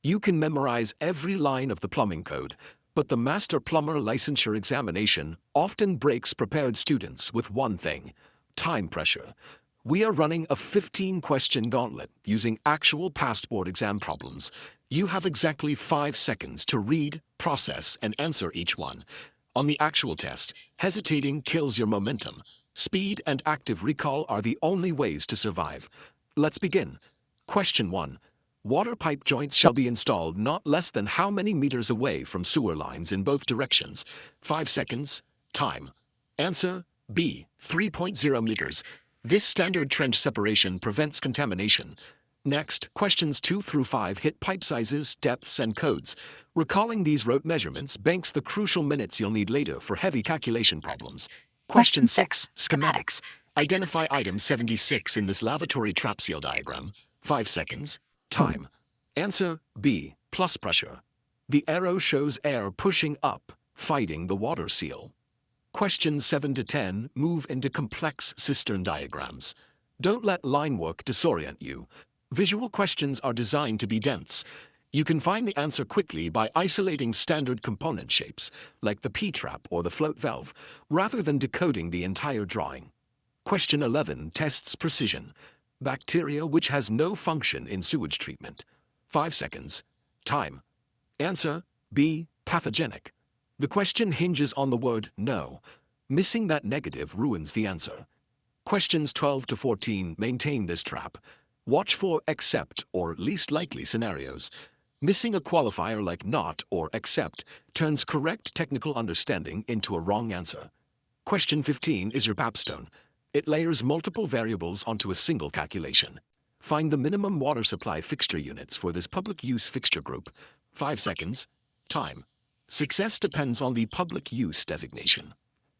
You can memorize every line of the plumbing code, but the Master Plumber Licensure Examination often breaks prepared students with one thing: time pressure. We are running a 15-question gauntlet using actual past board exam problems. You have exactly 5 seconds to read, process, and answer each one. On the actual test, hesitating kills your momentum. Speed and active recall are the only ways to survive. Let's begin. Question 1. Water pipe joints shall be installed not less than how many meters away from sewer lines in both directions? 5 seconds. Time. Answer B. 3.0 meters. This standard trench separation prevents contamination. Next, questions 2 through 5 hit pipe sizes, depths, and codes. Recalling these rote measurements banks the crucial minutes you'll need later for heavy calculation problems. Question 6. Schematics. Identify item 76 in this lavatory trap seal diagram. 5 seconds. Time. Answer B. Plus pressure. The arrow shows air pushing up, fighting the water seal. Questions 7 to 10 move into complex cistern diagrams. Don't let line work disorient you. Visual questions are designed to be dense. You can find the answer quickly by isolating standard component shapes, like the P-trap or the float valve, rather than decoding the entire drawing. Question 11 tests precision. Bacteria which has no function in sewage treatment. 5 seconds. Time. Answer B. Pathogenic. The question hinges on the word no. Missing that negative ruins the answer. Questions 12 to 14 maintain this trap. Watch for except or least likely scenarios. Missing a qualifier like not or except turns correct technical understanding into a wrong answer. Question 15 is your papstone. It layers multiple variables onto a single calculation. Find the minimum water supply fixture units for this public use fixture group. 5 seconds. Time. Success depends on the public use designation.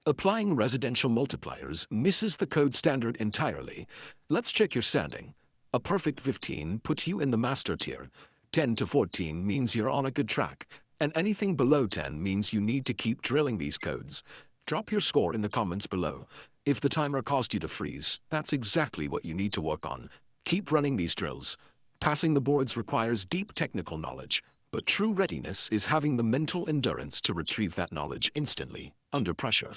Applying residential multipliers misses the code standard entirely. Let's check your standing. A perfect 15 puts you in the master tier. 10 to 14 means you're on a good track, and anything below 10 means you need to keep drilling these codes. Drop your score in the comments below. If the timer caused you to freeze, that's exactly what you need to work on. Keep running these drills. Passing the boards requires deep technical knowledge, but true readiness is having the mental endurance to retrieve that knowledge instantly, under pressure.